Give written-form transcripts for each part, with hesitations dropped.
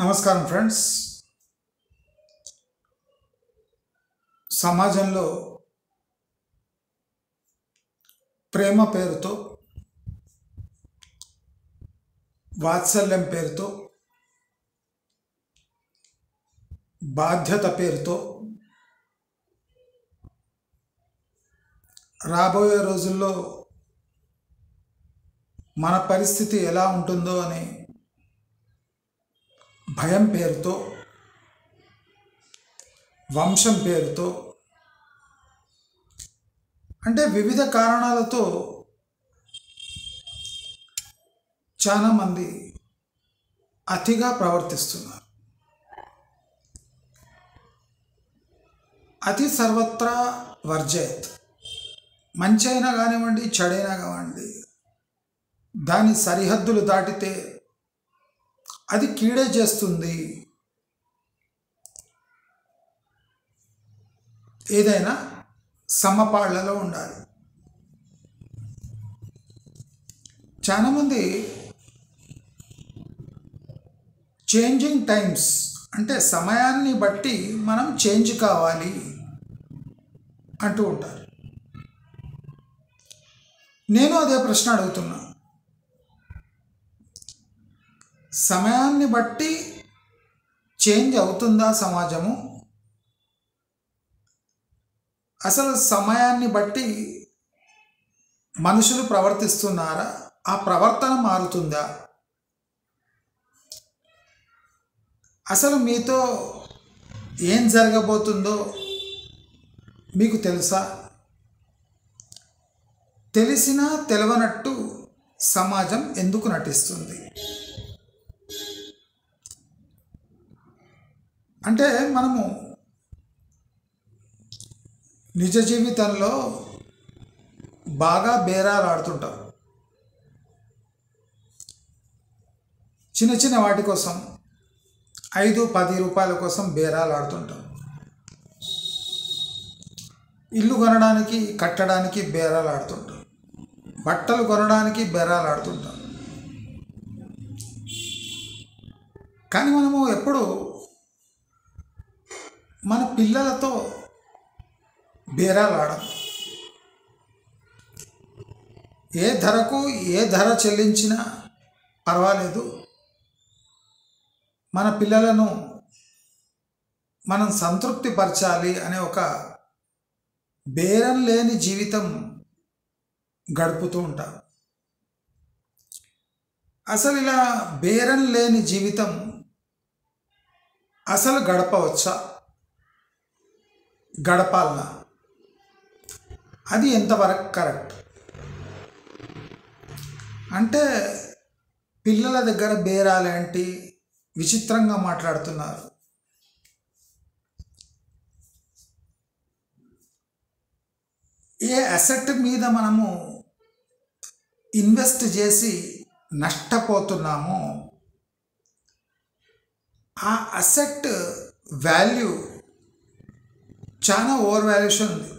నమస్కారం ఫ్రెండ్స్. సమాజంలో ప్రేమ పేరుతో, వాత్సల్యం పేరుతో, బాధ్యత పేరుతో రాబోయే రోజుల్లో మన పరిస్థితి ఎలా ఉంటుందో అని భయం పేరుతో, వంశం పేరుతో, అంటే వివిధ కారణాలతో చాలామంది అతిగా ప్రవర్తిస్తున్నారు. అతి సర్వత్రా వర్జయత్. మంచి అయినా కానివ్వండి, చెడైనా కానివ్వండి, దాని సరిహద్దులు దాటితే అది కీడే చేస్తుంది. ఏదైనా సమపాళ్లలో ఉండాలి. చాలామంది చేంజింగ్ టైమ్స్, అంటే సమయాన్ని బట్టి మనం చేంజ్ కావాలి అంటూ ఉంటారు. నేను అదే ప్రశ్న అడుగుతున్నా. సమయాన్ని బట్టి చేంజ్ అవుతుందా సమాజము? అసలు సమయాన్ని బట్టి మనుషులు ప్రవర్తిస్తున్నారా? ఆ ప్రవర్తన మారుతుందా? అసలు మీతో ఏం జరగబోతుందో మీకు తెలుసా? తెలిసినా తెలవనట్టు సమాజం ఎందుకు నటిస్తుంది? అంటే మనము నిజ జీవితంలో బాగా బేరాలు ఆడుతుంటాం. చిన్న చిన్న వాటి కోసం 5-10 రూపాయల కోసం బేరాలు ఆడుతుంటాం. ఇల్లు కొనడానికి, కట్టడానికి బేరాలు ఆడుతుంటాం. బట్టలు కొనడానికి బేరాలు ఆడుతుంటాం. కానీ మనము ఎప్పుడు మన పిల్లలతో బేరాలు ఆడం. ఏ ధర చెల్లించినా పర్వాలేదు, మన పిల్లలను మనం సంతృప్తి పరచాలి అనే ఒక బేరం లేని జీవితం గడుపుతూ ఉంటాం. అసలు ఇలా బేరం లేని జీవితం అసలు గడపవచ్చా? గడపాలనా? అది ఎంతవరకు కరెక్ట్? అంటే పిల్లల దగ్గర బేరాలేంటి? విచిత్రంగా మాట్లాడుతున్నారు. ఏ అసెట్ మీద మనము ఇన్వెస్ట్ చేసి నష్టపోతున్నామో ఆ అసెట్ వాల్యూ చాలా ఓవర్ వాల్యుయేషన్ ఉంది.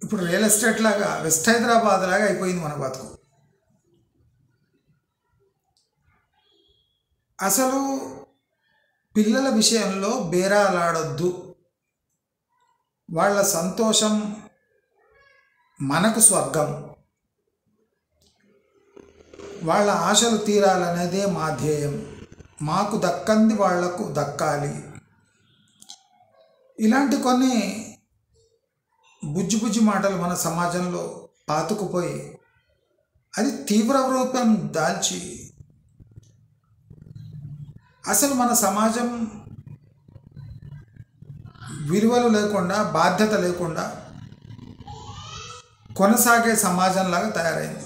ఇప్పుడు రియల్ ఎస్టేట్ లాగా, వెస్ట్ హైదరాబాద్ లాగా అయిపోయింది మన బతుకు. అసలు పిల్లల విషయంలో బేరాలాడొద్దు. వాళ్ళ సంతోషం మనకు స్వర్గం. వాళ్ళ ఆశలు తీరాలనేదే మా ధ్యేయం. మాకు దక్కంది వాళ్లకు దక్కాలి. ఇలాంటి కొన్ని బుజ్జి మాటలు మన సమాజంలో పాతుకుపోయి అది తీవ్ర రూపం దాల్చి అసలు మన సమాజం విలువలు లేకుండా, బాధ్యత లేకుండా కొనసాగే సమాజంలాగా తయారైంది.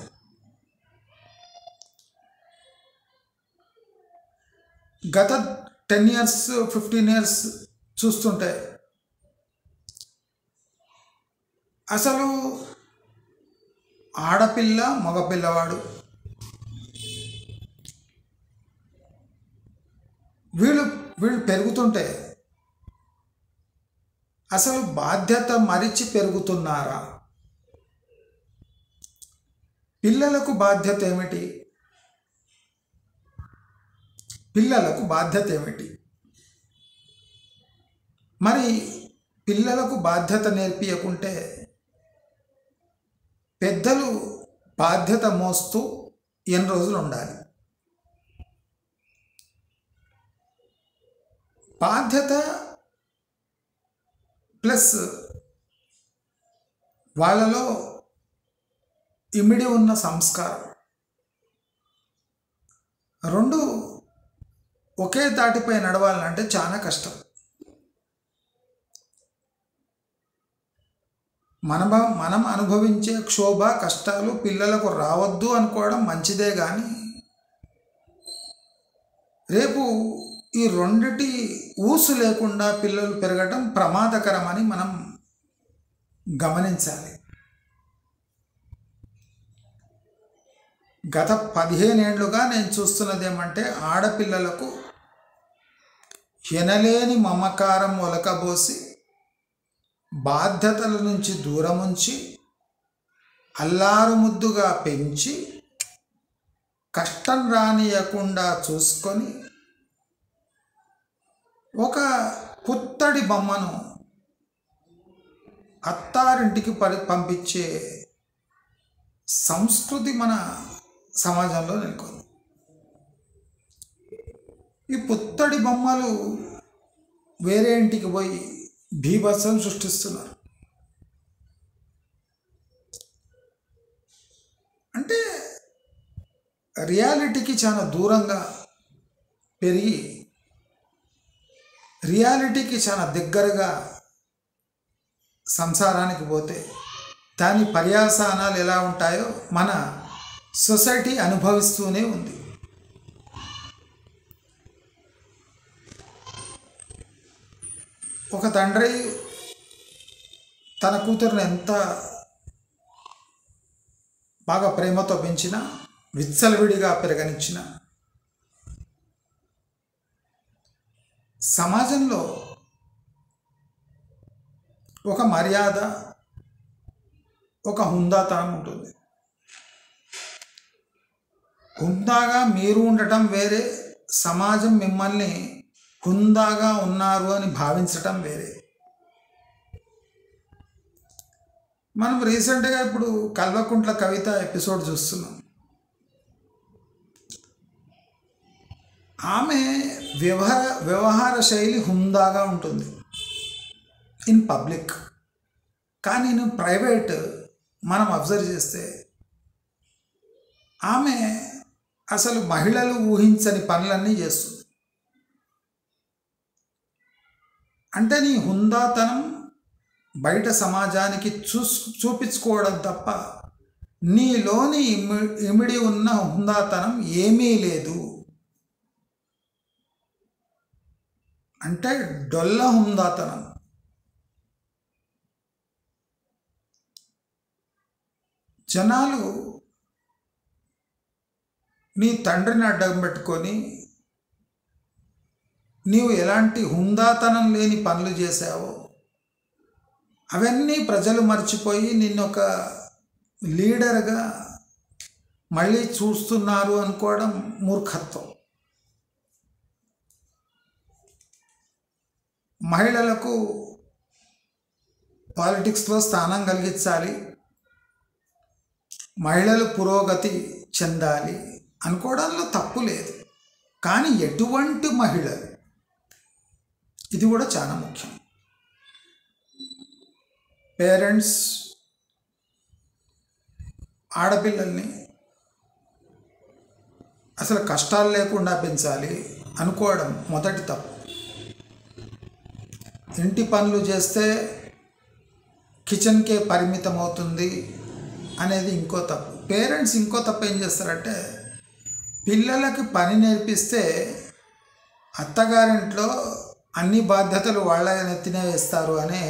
గత 10 years 15 years చూస్తుంటే అసలు ఆడపిల్ల, మగపిల్లవాడు వీళ్ళు పెరుగుతుంటే అసలు బాధ్యత మరిచి పెరుగుతున్నారా? పిల్లలకు బాధ్యత ఏమిటి? పిల్లలకు బాధ్యత ఏమిటి? మరి పిల్లలకు బాధ్యత నేర్పియకుంటే పెద్దలు బాధ్యత మోస్తూ ఎన్ని రోజులు ఉండాలి? బాధ్యత ప్లస్ వాళ్ళలో ఇమిడి ఉన్న సంస్కారం రెండు ఒకే తాటిపై నడవాలంటే చాలా కష్టం. మనం అనుభవించే క్షోభ కష్టాలు పిల్లలకు రావద్దు అనుకోవడం మంచిదే, కానీ రేపు ఈ రెండిటి ఊసు లేకుండా పిల్లలు పెరగడం ప్రమాదకరమని మనం గమనించాలి. గత 15 ఏళ్లుగా నేను చూస్తున్నది ఏమంటే, ఆడపిల్లలకు ఎనలేని మమకారం ఒలకబోసి బాధ్యతల నుంచి దూరం ఉంచి అల్లారు ముద్దుగా పెంచి కష్టం రానియకుండా చూసుకొని ఒక పుత్తడి బొమ్మను అత్తారింటికి పంపించే సంస్కృతి మన సమాజంలో నెలకొంది. ఈ పుత్తడి బొమ్మలు వేరే ఇంటికి పోయి బీభత్సం సృష్టిస్తున్నారు. అంటే రియాలిటీకి చాలా దూరంగా పెరిగి రియాలిటీకి చాలా దగ్గరగా సంసారానికి పోతే దాని పర్యావసానాలు ఎలా ఉంటాయో మన సొసైటీ అనుభవిస్తూనే ఉంది. ఒక తండ్రి తన కూతురుని ఎంత బాగా ప్రేమతో పెంచినా, విచ్చలవిడిగా పెరగనిచ్చిన సమాజంలో ఒక మర్యాద, ఒక హుందాతనం ఉంటుంది. హుందాగా మీరు ఉండటం వేరే, సమాజం మిమ్మల్ని హుందాగా ఉన్నారు అని భావించటం వేరే. మనం రీసెంట్గా ఇప్పుడు కల్వకుంట్ల కవిత ఎపిసోడ్ చూస్తున్నాం. ఆమె వ్యవహార శైలి హుందాగా ఉంటుంది ఇన్ పబ్లిక్, కానీ నేను ప్రైవేట్ మనం అబ్జర్వ్ చేస్తే ఆమె అసలు మహిళలు ఊహించని పనులన్నీ చేస్తుంది. అంటే నీ హుందాతనం బయట సమాజానికి చూపించుకోవడం తప్ప నీలోని ఇమిడి ఉన్న హుందాతనం ఏమీ లేదు. అంటే డొల్ల హుందాతనం. జనాలు నీ తండ్రిని అడ్డం పెట్టుకొని నీవు ఎలాంటి హుందాతనం లేని పనులు చేశావో అవన్నీ ప్రజలు మర్చిపోయి నిన్నొక లీడర్గా మళ్ళీ చూస్తున్నారు అనుకోవడం మూర్ఖత్వం. మహిళలకు పాలిటిక్స్లో స్థానం కలిగించాలి, మహిళలు పురోగతి చెందాలి అనుకోవడంలో తప్పు లేదు, కానీ ఎటువంటి మహిళలు, ఇది కూడా చాలా ముఖ్యం. పేరెంట్స్ ఆడపిల్లల్ని అసలు కష్టాలు లేకుండా పెంచాలి అనుకోవడం మొదటి తప్పు. ఇంటి పనులు చేస్తే కిచెన్కే పరిమితం అవుతుంది అనేది ఇంకో తప్పు. పేరెంట్స్ ఇంకో తప్పు ఏం చేస్తారంటే, పిల్లలకి పని నేర్పిస్తే అత్తగారింట్లో అన్ని బాధ్యతలు వాళ్ళ నెత్తినే వేస్తారు అనే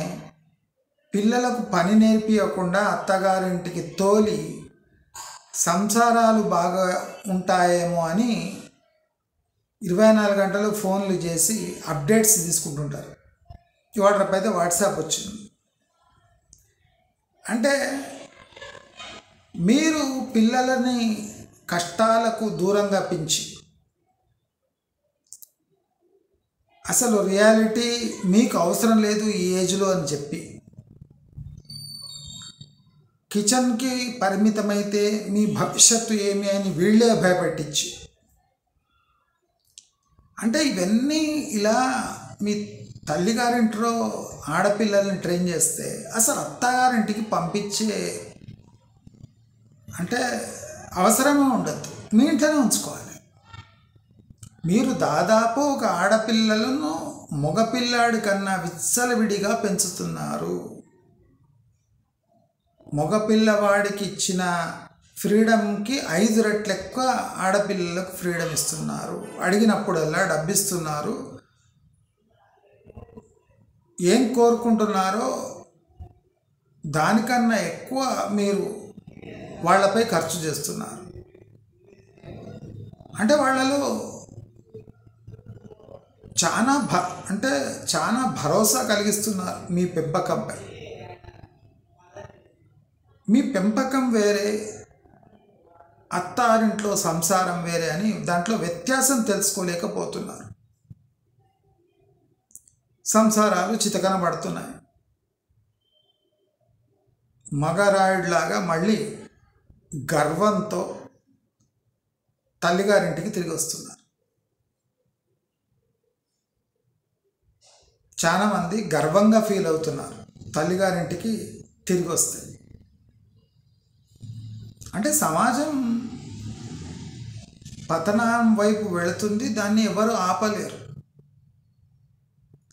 పిల్లలకు పని నేర్పియకుండా అత్తగారింటికి తోలి సంసారాలు బాగా ఉంటాయేమో అని 24 గంటలు ఫోన్లు చేసి అప్డేట్స్ తీసుకుంటుంటారు. ఇవాళ రేపైతే వాట్సాప్ వచ్చింది. అంటే మీరు పిల్లలని కష్టాలకు దూరంగా పెంచి అసలు రియాలిటీ మీకు అవసరం లేదు ఈ ఏజ్లో అని చెప్పి కిచెన్కి పరిమితమైతే మీ భవిష్యత్తు ఏమి అని వీళ్ళే భయపెట్టించి, అంటే ఇవన్నీ ఇలా మీ తల్లిగారింట్లో ఆడపిల్లల్ని ట్రైన్ చేస్తే అసలు అత్తగారింటికి పంపించే అంటే అవసరమే ఉండదు, మీ ఇంట్లోనే ఉంచుకోవాలి. మీరు దాదాపు ఒక ఆడపిల్లలను మగపిల్లాడి కన్నా విచ్చలవిడిగా పెంచుతున్నారు. మగపిల్లవాడికి ఇచ్చిన ఫ్రీడమ్కి 5 రెట్లు ఎక్కువ ఆడపిల్లలకు ఫ్రీడమ్ ఇస్తున్నారు. అడిగినప్పుడల్లా డబ్బిస్తున్నారు. ఏం కోరుకుంటున్నారో దానికన్నా ఎక్కువ మీరు వాళ్ళపై ఖర్చు చేస్తున్నారు. అంటే వాళ్ళలో చాలా భరోసా కలిగిస్తున్నారు మీ పెంపకంపై. మీ పెంపకం వేరే, అత్తారింట్లో సంసారం వేరే అని దాంట్లో వ్యత్యాసం తెలుసుకోలేకపోతున్నారు. సంసారాలు చితకనబడుతున్నాయి. మగరాయుడిలాగా మళ్ళీ గర్వంతో తల్లిగారింటికి తిరిగి వస్తున్నారు. చాలామంది గర్వంగా ఫీల్ అవుతున్నారు తల్లిగారింటికి తిరిగి వస్తే. అంటే సమాజం పతనం వైపు వెళుతుంది, దాన్ని ఎవరు ఆపలేరు.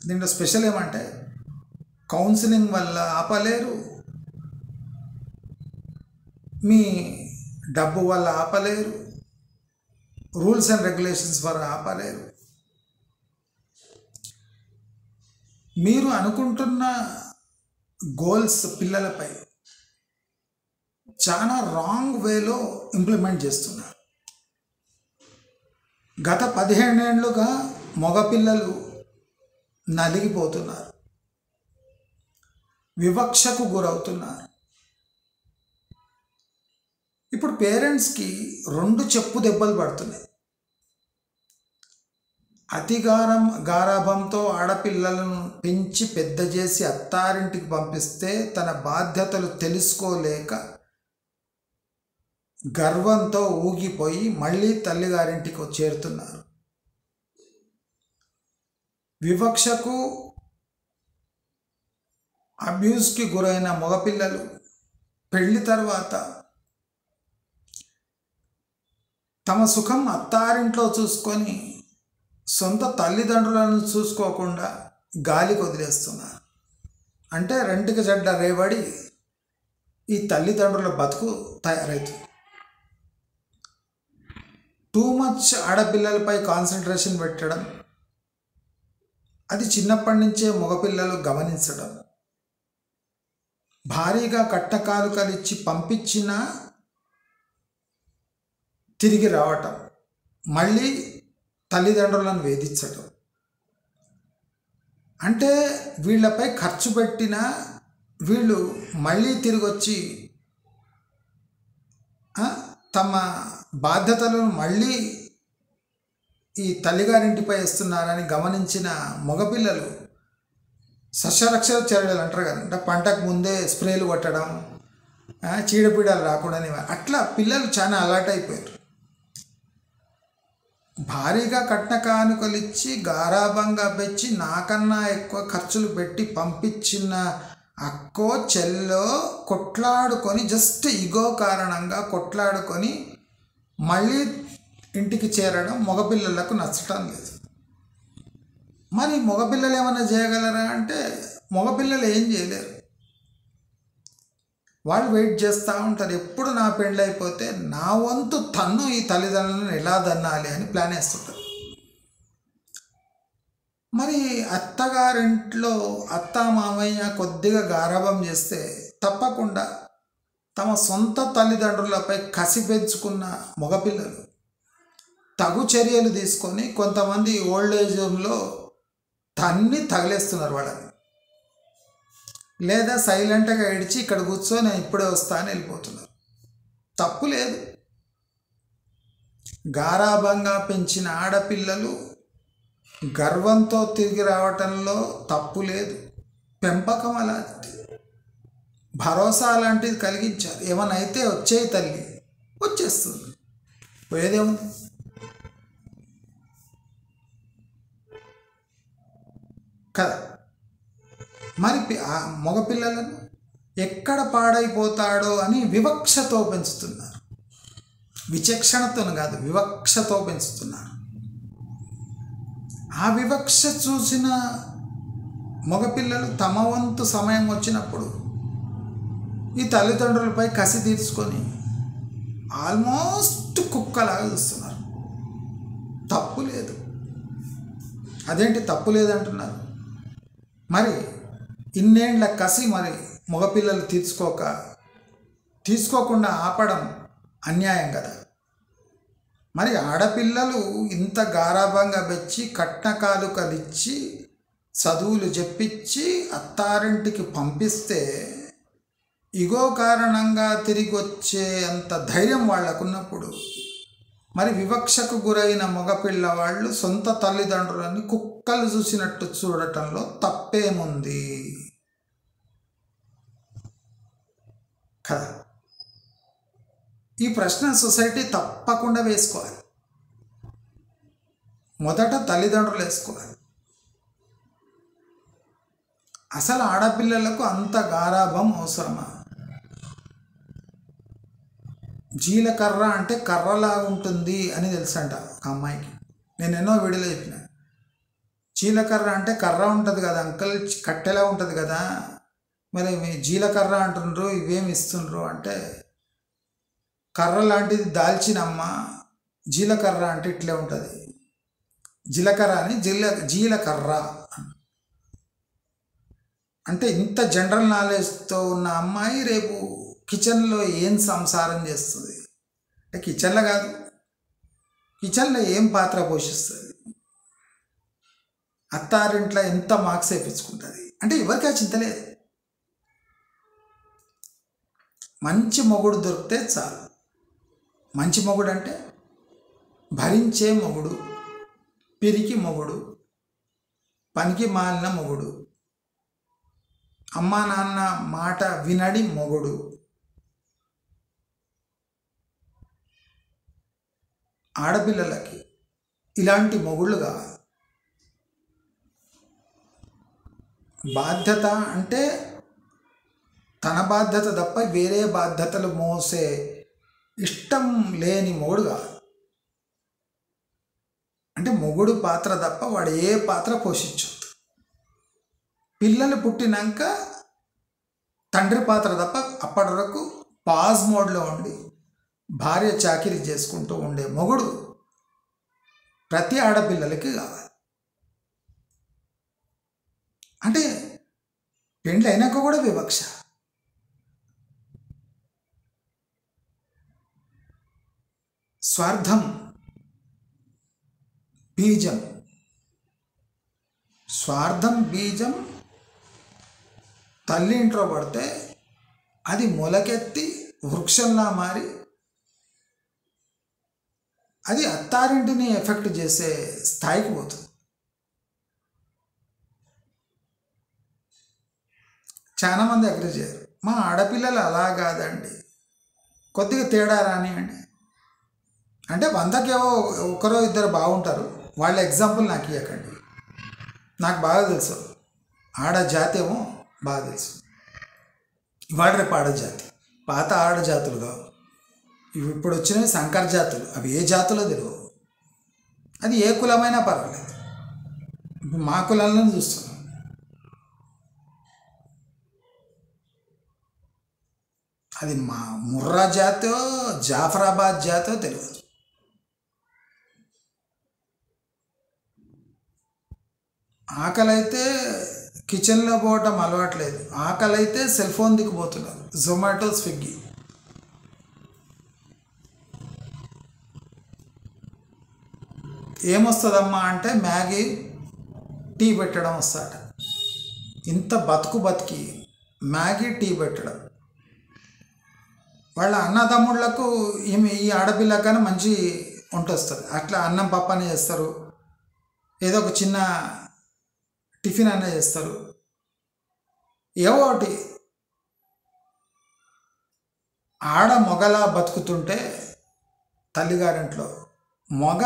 దీంట్లో స్పెషల్ ఏమంటే కౌన్సిలింగ్ వల్ల ఆపలేరు, మీ డబ్బు వల్ల ఆపలేరు, రూల్స్ అండ్ రెగ్యులేషన్స్ వల్ల ఆపలేరు. మీరు అనుకుంటున్న గోల్స్ పిల్లలపై చాలా రాంగ్ వేలో ఇంప్లిమెంట్ చేస్తున్నారు. గత 15 ఏళ్ళుగా మగపిల్లలు నలిగిపోతున్నారు, వివక్షకు గురవుతున్నారు. ఇప్పుడు పేరెంట్స్కి 2 చెప్పు దెబ్బలు పడుతున్నాయి. గారాభంతో ఆడపిల్లలను పెంచి పెద్ద చేసి అత్తారింటికి పంపిస్తే తన బాధ్యతలు తెలుసుకోలేక గర్వంతో ఊగిపోయి మళ్ళీ తల్లిగారింటికి చేరుతున్నారు. వివక్షకు అబ్యూస్కి గురైన మగపిల్లలు పెళ్లి తర్వాత తమ సుఖం అత్తారింట్లో చూసుకొని సొంత తల్లిదండ్రులను చూసుకోకుండా గాలికి వదిలేస్తున్నారు. అంటే రెంటికి చెడ్డ రేవడి ఈ తల్లిదండ్రుల బతుకు తయారవుతుంది. టూ మచ్ ఆడపిల్లలపై కాన్సన్ట్రేషన్ పెట్టడం, అది చిన్నప్పటి నుంచే మగపిల్లలు గమనించడం, భారీగా కట్టకాలుకలు ఇచ్చి పంపించినా తిరిగి రావటం, మళ్ళీ తల్లిదండ్రులను వేధించటం. అంటే వీళ్ళపై ఖర్చు పెట్టిన వీళ్ళు మళ్ళీ తిరిగి వచ్చి తమ బాధ్యతలను మళ్ళీ ఈ తల్లిగారింటిపై ఇస్తున్నారని గమనించిన మగపిల్లలు సస్యరక్షణ చర్యలు అంటారు కదా, అంటే పంటకు ముందే స్ప్రేలు కొట్టడం, చీడపీడలు రాకూడని, అట్లా పిల్లలు చాలా అలర్ట్ అయిపోయారు. భారీగా కట్న కానుకలు ఇచ్చి గారాబంగా పెంచి నాకన్నా ఎక్కువ ఖర్చులు పెట్టి పంపించిన అక్కో చెల్లో కొట్లాడుకొని, జస్ట్ ఇగో కారణంగా కొట్లాడుకొని మళ్ళీ ఇంటికి చేరడం మగపిల్లలకు నచ్చటం లేదు. మరి మగపిల్లలు ఏమైనా చేయగలరా అంటే మగపిల్లలు ఏం చేయలేరు. వాళ్ళు వెయిట్ చేస్తూ ఉంటారు, ఎప్పుడు నా పెళ్ళి అయిపోతే నా వంతు తన్ను ఈ తల్లిదండ్రులను ఎలా దన్నాలి అని ప్లాన్ వేస్తుంటారు. మరి అత్తగారింట్లో అత్త మామయ్య కొద్దిగా గారాబం చేస్తే తప్పకుండా తమ సొంత తల్లిదండ్రులపై కసి పెంచుకున్న మగపిల్లలు తగు చర్యలు తీసుకొని కొంతమంది ఓల్డ్ ఏజ్ హోమ్లో తన్ని తగిలేస్తున్నారు వాళ్ళని, లేదా సైలెంట్గా ఏడిచి ఇక్కడ కూర్చో నేను ఇప్పుడే వస్తా అని వెళ్ళిపోతున్నారు. తప్పు లేదు. గారాబంగా పెంచిన ఆడపిల్లలు గర్వంతో తిరిగి రావటంలో తప్పు లేదు. పెంపకం అలాంటిది, భరోసా లాంటిది కలిగించారు. ఏమన్నా అయితే వచ్చేయి తల్లి, వచ్చేస్తుంది, పోయేదేముంది కదా. మరి ఆ మగపిల్లలను ఎక్కడ పాడైపోతాడో అని వివక్షతో పెంచుతున్నారు. విచక్షణతో కాదు, వివక్షతో పెంచుతున్నారు. ఆ వివక్ష చూసిన మగపిల్లలు తమ వంతు సమయం వచ్చినప్పుడు ఈ తల్లిదండ్రులపై కసి తీర్చుకొని ఆల్మోస్ట్ కుక్కలాగా చూస్తున్నారు. తప్పు లేదు. అదేంటి తప్పు లేదంటున్నారు? మరి ఇన్నేళ్ల కసి మరి మగపిల్లలు తీసుకోకుండా ఆపడం అన్యాయం కదా. మరి ఆడపిల్లలు ఇంత గారాభంగా పెంచి కట్నకాలుకలిచ్చి చదువులు చెప్పించి అత్తారింటికి పంపిస్తే ఇగో కారణంగా తిరిగి వచ్చే అంత ధైర్యం వాళ్ళకున్నప్పుడు మరి వివక్షకు గురైన మగపిల్లవాళ్ళు సొంత తల్లిదండ్రులని కుక్కలు చూసినట్టు చూడటంలో తప్పేముంది కదా. ఈ ప్రశ్న సొసైటీ తప్పకుండా వేసుకోవాలి. మొదట తల్లిదండ్రులు వేసుకోవాలి. అసలు ఆడపిల్లలకు అంత గారాభం అవసరమా? జీలకర్ర అంటే కర్రలా ఉంటుంది అని తెలుసంట ఒక అమ్మాయికి. నేను ఎన్నో వీడియోలో చెప్పిన, జీలకర్ర అంటే కర్ర ఉంటుంది కదా అంకల్, కట్టెలా ఉంటుంది కదా, మరి జీలకర్ర అంటుండ్రు, ఇవేమి ఇస్తుండ్రు అంటే, కర్ర లాంటిది దాల్చినమ్మ, జీలకర్ర అంటే ఇట్లే ఉంటుంది, జీలకర్ర అని జీలకర్ర అంటే. ఇంత జనరల్ నాలెడ్జ్తో ఉన్న అమ్మాయి రేపు కిచెన్లో ఏం సంసారం చేస్తుంది అంటే, కిచెన్లో కాదు, కిచెన్లో ఏం పాత్ర పోషిస్తుంది, అత్తారింట్లో ఎంత మార్క్స్ వేయించుకుంటుంది అంటే ఎవరికి ఆ చింత లేదు. మంచి మొగుడు దొరికితే చాలు. మంచి మొగుడు అంటే భరించే మొగుడు, పిరికి మొగుడు, పనికి మాలిన మొగుడు, అమ్మా నాన్న మాట వినడి మొగుడు. ఆడపిల్లలకి ఇలాంటి మొగుళ్ళు కావాలి. బాధ్యత అంటే తన బాధ్యత తప్ప వేరే బాధ్యతలు మోసే ఇష్టం లేని మొగుడు కావాలి. అంటే మొగుడు పాత్ర తప్ప వాడు ఏ పాత్ర పోషించొద్దు. పిల్లలు పుట్టినాక తండ్రి పాత్ర తప్ప అప్పటి వరకు పాజ్ మోడ్లో ఉండి భార్య చాకిరీ చేసుకుంటూ ఉండే మొగుడు ప్రతి ఆడపిల్లలకి కావాలి. అంటే పెండ్లి అయినాక కూడా వివక్ష. స్వార్థం బీజం, స్వార్థం బీజం తల్లి ఇంట్లో పడితే అది మొలకెత్తి వృక్షంలా మారి అది అత్తారింటిని ఎఫెక్ట్ చేసే స్థాయికి పోతుంది. చాలామంది అగ్రి చేయరు. మా ఆడపిల్లలు అలా కాదండి, కొద్దిగా తేడా రానివ్వండి అంటే 100కేవో ఒకరో ఇద్దరు బాగుంటారు, వాళ్ళ ఎగ్జాంపుల్ నాకు ఇవ్వకండి. నాకు బాగా తెలుసు, ఆడజాతి ఏమో బాగా తెలుసు. ఇవాళ రేపు ఆడజాతి, పాత ఆడజాతులు కావు, ఇవి ఇప్పుడు వచ్చినవి సంకర జాతులు. అవి ఏ జాతులో తెలియవు. అది ఏ కులమైనా పర్వాలేదు. ఇప్పుడు మా కులాలను చూస్తున్నాం. అది మా ముర్రా జాతో జాఫరాబాద్ జాతో తెలియదు. ఆకలైతే కిచెన్లో పోవటం అలవాట్లేదు, ఆకలైతే సెల్ ఫోన్ దిక్కుపోతున్నారు, జొమాటో స్విగ్గీ. ఏమొస్తుందమ్మా అంటే మ్యాగీ టీ పెట్టడం వస్తాట. ఇంత బతికి మ్యాగీ టీ పెట్టడం. వాళ్ళ అన్నదమ్ముళ్లకు ఈ ఆడపిల్లకన్నా మంచి వంట వస్తుంది. అట్లా అన్నం పప్పని చేస్తారు, ఏదో ఒక చిన్న టిఫిన్ అన్న చేస్తారు. ఏవో ఒకటి ఆడ మొగలా బతుకుతుంటే తల్లిగారింట్లో మొగ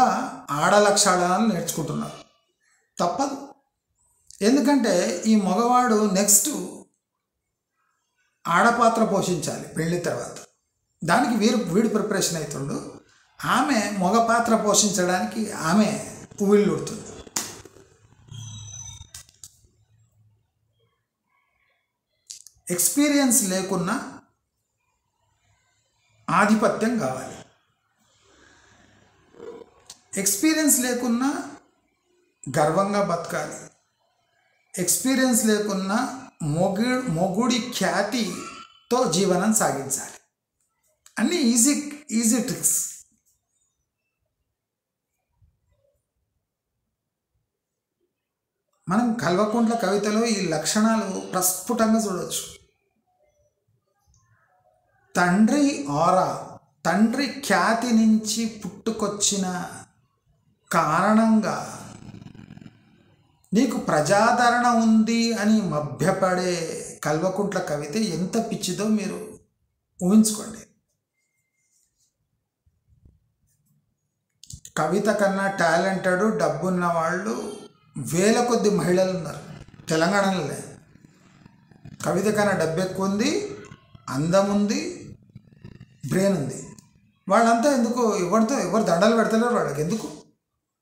ఆడ లక్షణాలను నేర్చుకుంటున్నారు. తప్పదు. ఎందుకంటే ఈ మగవాడు నెక్స్ట్ ఆడపాత్ర పోషించాలి పెళ్లి తర్వాత. దానికి వీడు ప్రిపరేషన్ అవుతుండు. ఆమె మగ పాత్ర పోషించడానికి ఆమె ఉవ్విళ్ళుడుతుంది. ఎక్స్పీరియన్స్ లేకున్నా ఆధిపత్యం కావాలి. ఎక్స్పీరియన్స్ లేకున్నా గర్వంగా బతకాలి. ఎక్స్పీరియన్స్ లేకున్నా మొగుడి ఖ్యాతితో జీవనం సాగించాలి. అన్నీ ఈజీ ట్రిక్స్. మనం కల్వకుంట్ల కవితలో ఈ లక్షణాలు ప్రస్ఫుటంగా చూడవచ్చు. తండ్రి ఆరా, తండ్రి ఖ్యాతి నుంచి పుట్టుకొచ్చిన కారణంగా నీకు ప్రజాదరణ ఉంది అని మభ్యపడే కల్వకుంట్ల కవిత ఎంత పిచ్చిదో మీరు ఊహించుకోండి. కవిత కన్నా టాలెంటెడ్ డబ్బున్న వాళ్ళు వేల కొద్ది మహిళలు ఉన్నారు తెలంగాణలో. కవిత కన్నా డబ్బు ఎక్కువ ఉంది, అందం ఉంది, బ్రెయిన్ ఉంది. వాళ్ళంతా ఎందుకు ఎవరు దండలు పెడతలేరు వాళ్ళకి.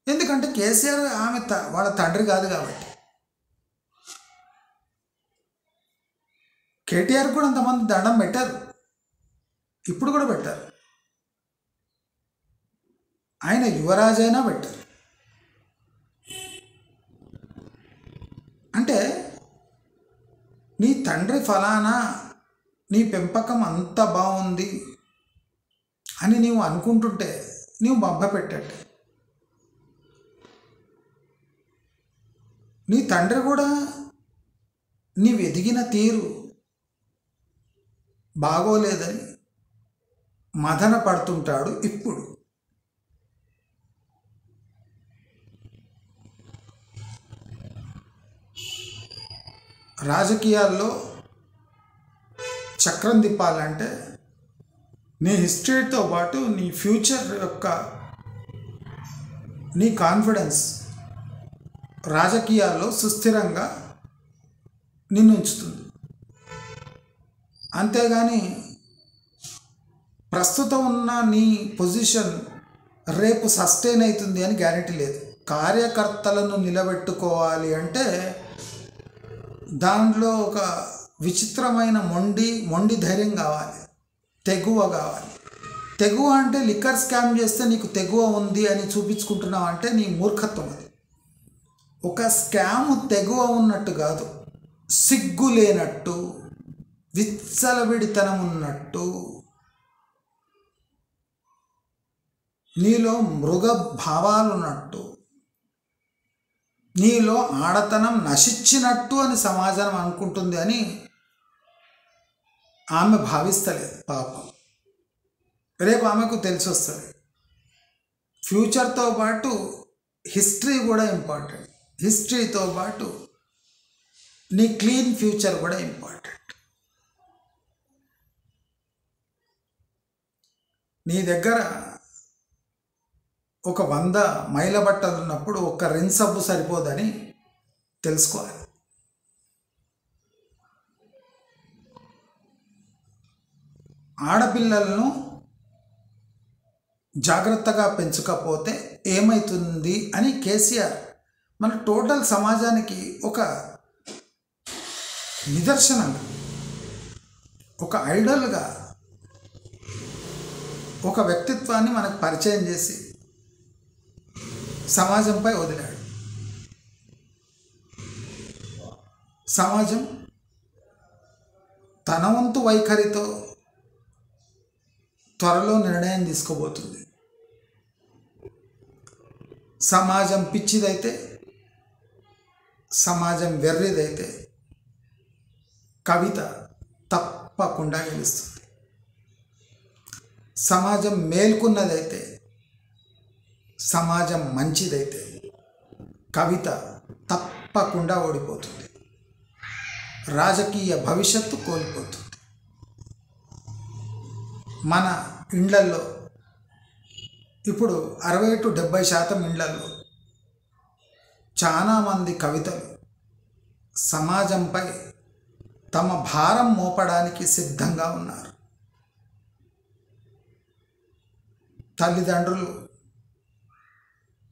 ఎందుకంటే కేసీఆర్ ఆమె వాళ్ళ తండ్రి కాదు కాబట్టి. కేటీఆర్ కూడా అంతమంది దండం పెట్టారు, ఇప్పుడు కూడా పెట్టారు. ఆయన యువరాజైనా పెట్టారు. అంటే నీ తండ్రి ఫలానా, నీ పెంపకం అంత బాగుంది అని నీవు అనుకుంటుంటే నీవు మభ్య పెట్టట్టు. నీ తండ్రి కూడా నీవు ఎదిగిన తీరు బాగోలేదని మదన పడుతుంటాడు ఇప్పుడు. రాజకీయాల్లో చక్రం తిప్పాలంటే నీ హిస్టరీతో పాటు నీ ఫ్యూచర్ యొక్క నీ కాన్ఫిడెన్స్ రాజకీయాల్లో సుస్థిరంగా నిన్ను ఉంచుతుంది. అంతేగాని ప్రస్తుతం ఉన్న నీ పొజిషన్ రేపు సస్టైన్ అవుతుంది అని గ్యారెంటీ లేదు. కార్యకర్తలను నిలబెట్టుకోవాలి అంటే దాంట్లో ఒక విచిత్రమైన మొండి ధైర్యం కావాలి, తెగువ కావాలి. తెగువ అంటే లిక్కర్ స్కామ్ చేస్తే నీకు తెగువ ఉంది అని చూపించుకుంటున్నావు అంటే నీ మూర్ఖత్వం అది. ఒక స్కామ్ తెగువ ఉన్నట్టు కాదు, సిగ్గు లేనట్టు, విచ్చలవిడితనం ఉన్నట్టు, నీలో మృగ భావాలున్నట్టు, నీలో ఆడతనం నశించినట్టు అని సమాజం అనుకుంటుంది అని ఆమె భావిస్తలేదు పాపం. రేపు ఆమెకు తెలిసి వస్తుంది. ఫ్యూచర్తో పాటు హిస్టరీ కూడా ఇంపార్టెంట్. హిస్టరీతో పాటు నీ క్లీన్ ఫ్యూచర్ కూడా ఇంపార్టెంట్. నీ దగ్గర ఒక 100 మైల బట్టలు ఉన్నప్పుడు ఒక రిన్ సబ్బు సరిపోదని తెలుసుకోవాలి. ఆడపిల్లలను జాగ్రత్తగా పెంచకపోతే ఏమవుతుంది అని కేసీఆర్ మన టోటల్ సమాజానికి ఒక నిదర్శనంగా, ఒక ఐడల్గా, ఒక వ్యక్తిత్వాన్ని మనకు పరిచయం చేసి సమాజంపై వదిలాడు. సమాజం తన వంతు వైఖరితో త్వరలో నిర్ణయం తీసుకోబోతుంది. సమాజం పిచ్చిదైతే, సమాజం వెర్రిదైతే కవిత తప్పకుండా గెలుస్తుంది. సమాజం మేల్కొన్నదైతే, సమాజం మంచిదైతే కవిత తప్పకుండా ఓడిపోతుంది, రాజకీయ భవిష్యత్తు కోల్పోతుంది. మన ఇండ్లల్లో ఇప్పుడు 60-70% ఇండ్లల్లో చాలామంది కవితలు సమాజంపై తమ భారం మోపడానికి సిద్ధంగా ఉన్నారు. తల్లిదండ్రులు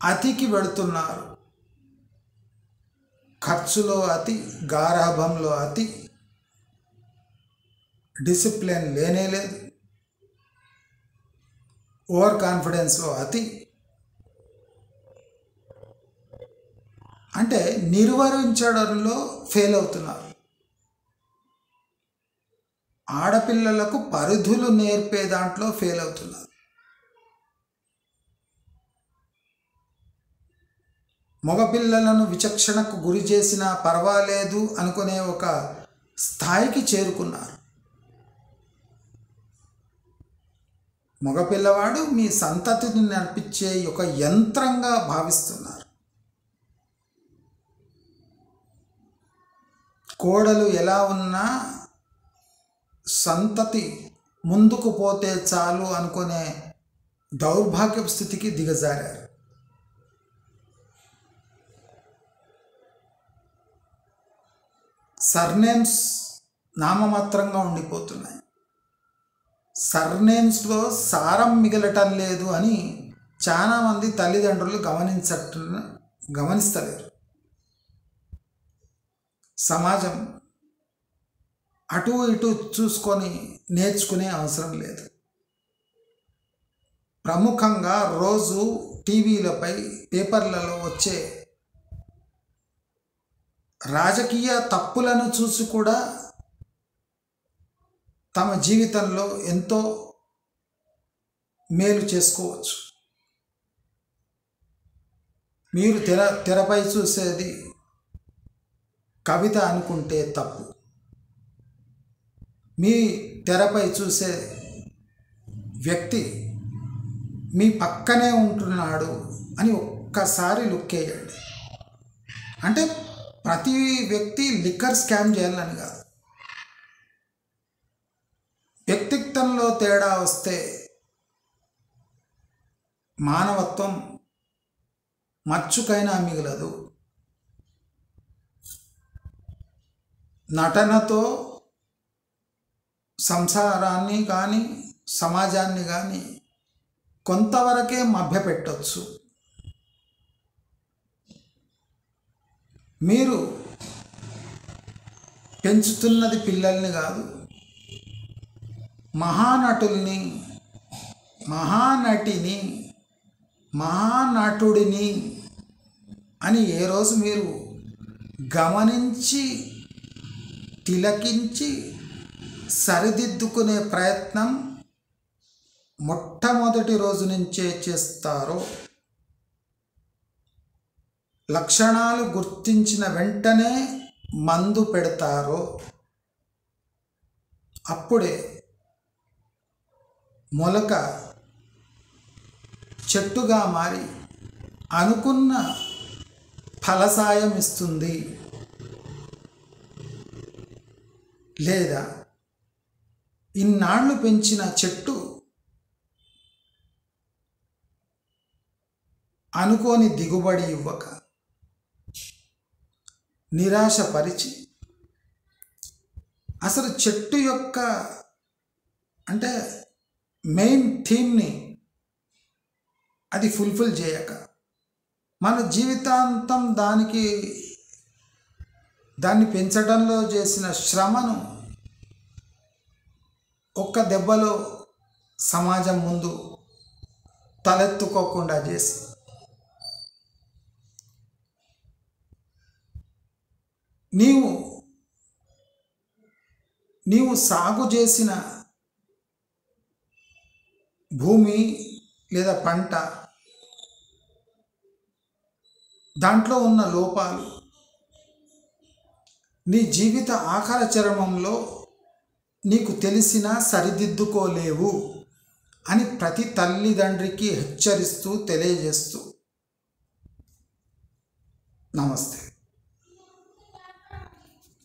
అతికి వెడుతున్నారు, ఖర్చులో అతి, గారాభంలో అతి, డిసిప్లిన్ లేనే లేదు, ఓవర్ కాన్ఫిడెన్స్లో అతి. అంటే నిర్వహించడంలో ఫెయిల్ అవుతున్నారు. ఆడపిల్లలకు పరిధులు నేర్పే దాంట్లో ఫెయిల్ అవుతున్నారు. మగపిల్లలను విచక్షణకు గురి చేసినా పర్వాలేదు అనుకునే ఒక స్థాయికి చేరుకున్నారు. మగపిల్లవాడు మీ సంతతిని నడిపించే ఒక యంత్రంగా భావిస్తున్నారు. కోడలు ఎలా ఉన్నా సంతతి ముందుకు పోతే చాలు అనుకునే దౌర్భాగ్యపు స్థితికి దిగజారారు. సర్నేమ్స్ నామమాత్రంగా ఉండిపోతున్నాయి. సర్నేమ్స్లో సారం మిగలటం లేదు అని చాలామంది తల్లిదండ్రులు గమనిస్తలేరు. సమాజం అటు ఇటు చూసుకొని నేర్చుకునే అవసరం లేదు. ప్రముఖంగా రోజు టీవీలపై, పేపర్లలో వచ్చే రాజకీయ తప్పులను చూసి కూడా తమ జీవితంలో ఎంతో మేలు చేసుకోవచ్చు. మీరు తెరపై చూసేది కవిత అనుకుంటే తప్పు. మీ తెరపై చూసే వ్యక్తి మీ పక్కనే ఉంటున్నాడు అని ఒక్కసారి లుక్కేయండి. అంటే ప్రతి వ్యక్తి లిక్కర్ స్కామ్ చేయాలని కాదు. వ్యక్తిత్వంలో తేడా వస్తే మానవత్వం మచ్చుకైనా మిగలదు. నటనతో సంసారాన్ని కానీ సమాజాన్ని కానీ కొంతవరకే మభ్యపెట్టవచ్చు. మీరు పెంచుతున్నది పిల్లల్ని కాదు, మహానటుల్ని, మహానటిని, మహానటుడిని అని ఏ రోజు మీరు గమనించి తిలకించి సరిదిద్దుకునే ప్రయత్నం మొట్టమొదటి రోజు నుంచే చేస్తారో, లక్షణాలు గుర్తించిన వెంటనే మందు పెడతారో అప్పుడే మొలక చెట్టుగా మారి అనుకున్న ఫలసాయం ఇస్తుంది. లేదా ఇన్నాళ్ళు పెంచిన చెట్టు అనుకోని దిగుబడి ఇవ్వక నిరాశపరిచి అసలు చెట్టు యొక్క అంటే మెయిన్ థీమ్ని అది ఫుల్ఫిల్ చేయక మన జీవితాంతం దాన్ని పెంచడంలో చేసిన శ్రమను ఒక్క దెబ్బలో సమాజం ముందు తలెత్తుకోకుండా చేసి నీవు సాగు చేసిన భూమి లేదా పంట దాంట్లో ఉన్న లోపాలు నీ జీవిత ఆఖరి చరణంలో నీకు తెలిసినా సరిదిద్దుకోలేవు అని ప్రతి తల్లిదండ్రికి హెచ్చరిస్తూ తెలియజేస్తూ నమస్తే.